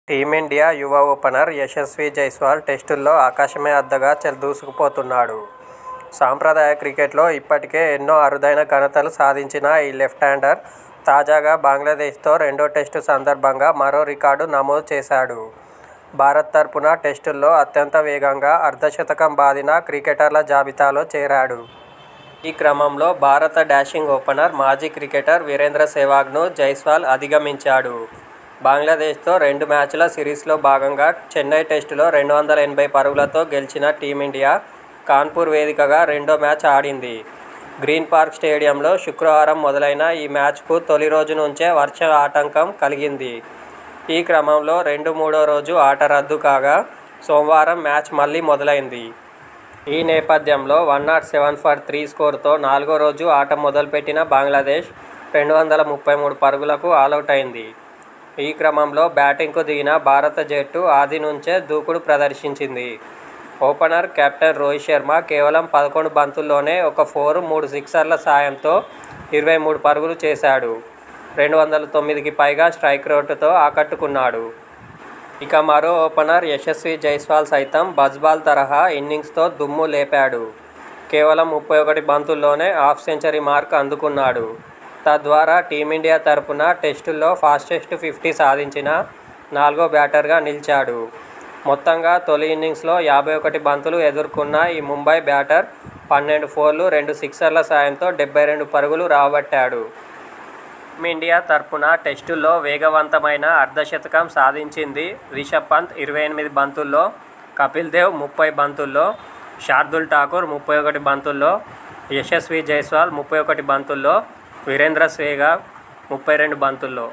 Team India యువ opener Yashasvi Jaiswal టెస్టుల్లో ఆకాశమే అద్దగా దూసుకుపోతున్నాడు. సాంప్రదాయ క్రికెట్లో ఇప్పటికే ఎన్నో అరుదైన ఘనతలు సాధించిన ఈ లెఫ్ట్ హ్యాండర్ తాజాగా బంగ్లాదేశ్తో రెండో టెస్టు సందర్భంగా మరో రికార్డు నమోదు చేశాడు. భారత్ తరపున టెస్టుల్లో అత్యంత వేగంగా అర్ధశతకం బాదిన క్రికెటర్ల జాబితాలో చేరాడు. ఈ క్రమంలో భారత డాషింగ్ ఓపెనర్ మాజీ క్రికెటర్ వీరేంద్ర సెహ్వాగ్ను జైస్వాల్ అధిగమించాడు. బంగ్లాదేశ్తో 2 మ్యాచ్ల సిరీస్లో భాగంగా చెన్నై టెస్టులో 280 పరుగులతో గెలిచిన టీమిండియా కాన్పూర్ వేదికగా రెండో మ్యాచ్ ఆడింది. గ్రీన్ పార్క్ స్టేడియంలో శుక్రవారం మొదలైన ఈ మ్యాచ్కు తొలి రోజు నుంచే వర్ష ఆటంకం కలిగింది. ఈ క్రమంలో మూడో రోజు ఆట రద్దు కాగా సోమవారం మ్యాచ్ మళ్లీ మొదలైంది. ఈ నేపథ్యంలో 107 ఫర్ 3 స్కోరుతో 4వ రోజు ఆట మొదలుపెట్టిన బంగ్లాదేశ్ 233 పరుగులకు ఆలౌట్ అయింది. ఈ క్రమంలో బ్యాటింగ్కు దిగిన భారత జట్టు ఆది నుంచే దూకుడు ప్రదర్శించింది. ఓపెనర్ కెప్టెన్ రోహిత్ శర్మ కేవలం 11 బంతుల్లోనే ఒక 4, 3 సిక్సర్ల సాయంతో 23 పరుగులు చేశాడు. 209కి పైగా స్ట్రైక్ రేటుతో ఆకట్టుకున్నాడు. ఇక మరో ఓపెనర్ యశస్వీ జైస్వాల్ సైతం బజ్బాల్ తరహా ఇన్నింగ్స్తో దుమ్ము లేపాడు. కేవలం 31 బంతుల్లోనే హాఫ్ సెంచరీ మార్క్ అందుకున్నాడు. తద్వారా టీమిండియా తరపున టెస్టుల్లో ఫాస్టెస్ట్ 50 సాధించిన 4వ బ్యాటర్గా నిలిచాడు. మొత్తంగా తొలి ఇన్నింగ్స్లో 51 బంతులు ఎదుర్కొన్న ఈ ముంబై బ్యాటర్ 12 ఫోర్లు, 2 సిక్సర్ల సాయంతో 72 పరుగులు రాబట్టాడు. టీమిండియా తరపున టెస్టుల్లో వేగవంతమైన అర్ధశతకం సాధించింది రిషభ్ పంత్ 28 బంతుల్లో, కపిల్ దేవ్ 30 బంతుల్లో, శార్దుల్ ఠాకూర్ 31 బంతుల్లో, యశస్వీ జైస్వాల్ 31 బంతుల్లో, వీరేంద్ర సెహ్వాగ్ 32 బంతుల్లో.